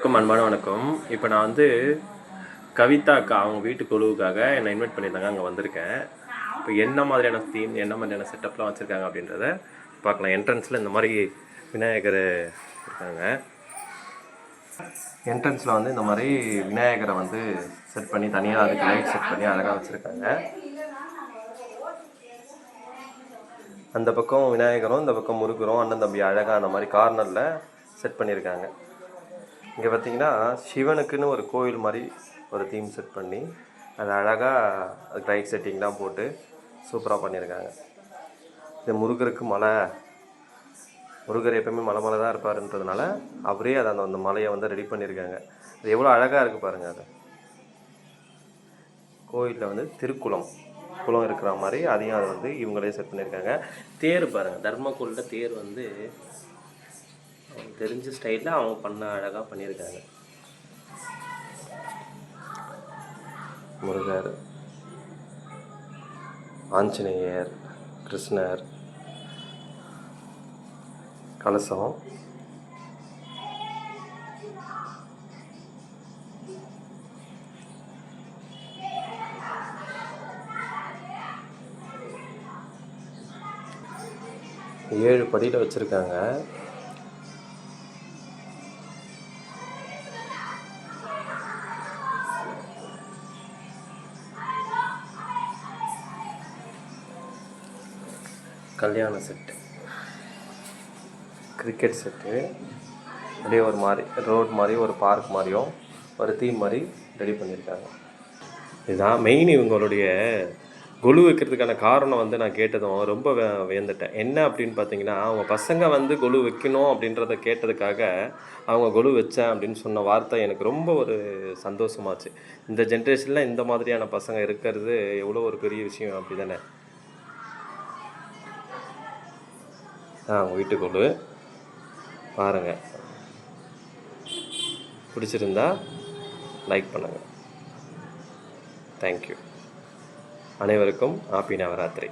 அன்பான வணக்கம். இப்போ நான் வந்து கவிதா அக்கா அவங்க வீட்டு குழுவுக்காக என்னை இன்வைட் பண்ணியிருந்தாங்க. அங்கே வந்திருக்கேன். இப்போ என்ன மாதிரியான தீம், என்ன மாதிரியான செட்டப்லாம் வச்சுருக்காங்க அப்படின்றத பார்க்கலாம். என்ட்ரன்ஸில் இந்த மாதிரி விநாயகர் இருக்காங்க. என்ட்ரன்ஸில் வந்து இந்த மாதிரி விநாயகரை வந்து செட் பண்ணி தனியாக அதுக்கு லைட் செட் பண்ணி அழகாக வச்சுருக்காங்க. அந்த பக்கம் விநாயகரும் இந்த பக்கம் முருகரும் அண்ணன் தம்பி அழகாக அந்த மாதிரி கார்னரில் செட் பண்ணியிருக்காங்க. இங்கே பார்த்திங்கன்னா சிவனுக்குன்னு ஒரு கோயில் மாதிரி ஒரு தீம் செட் பண்ணி அது அழகாக அதுக்கு லைட் செட்டிங்லாம் போட்டு சூப்பராக பண்ணியிருக்காங்க. இது முருகருக்கு மலை, முருகர் எப்போயுமே மலை தான் இருப்பாருன்றதுனால அவரே அதை அந்த மலையை வந்து ரெடி பண்ணியிருக்காங்க. அது எவ்வளோ அழகாக இருக்குது பாருங்கள். அது கோயிலில் வந்து குளம் இருக்கிற மாதிரி அதையும் அதை வந்து இவங்களே செட் பண்ணியிருக்காங்க. தேர் பாருங்கள், தர்மக்கோலில் தேர் வந்து அவங்க தெரிஞ்ச ஸ்டைலில் அவங்க பண்ண அழகாக பண்ணியிருக்காங்க. முருகர், ஆஞ்சநேயர், கிருஷ்ணர், கலசம், ஏழு படியில் வச்சுருக்காங்க. கல்யாண செட்டு, கிரிக்கெட் செட்டு, அப்படியே ஒரு மாதிரி ரோட் மாதிரி ஒரு பார்க் மாதிரியும் ஒரு தீம் மாதிரி ரெடி பண்ணியிருக்காங்க. இதுதான் மெயின். இவங்களுடைய கொலு வைக்கிறதுக்கான காரணம் வந்து நான் கேட்டதும் ரொம்ப வியந்துட்டேன். என்ன அப்படின்னு பார்த்தீங்கன்னா, அவங்க பசங்க வந்து கொலு வைக்கணும் அப்படின்றத கேட்டதுக்காக அவங்க கொலு வச்சேன் அப்படின்னு சொன்ன வார்த்தை எனக்கு ரொம்ப ஒரு சந்தோஷமாச்சு. இந்த ஜென்ரேஷனில் இந்த மாதிரியான பசங்க இருக்கிறது எவ்வளோ ஒரு பெரிய விஷயம் அப்படி தானே. அவங்க வீட்டு கொலு பாருங்கள். பிடிச்சிருந்தா லைக் பண்ணுங்கள். தேங்க்யூ. அனைவருக்கும் ஹாப்பி நவராத்திரி.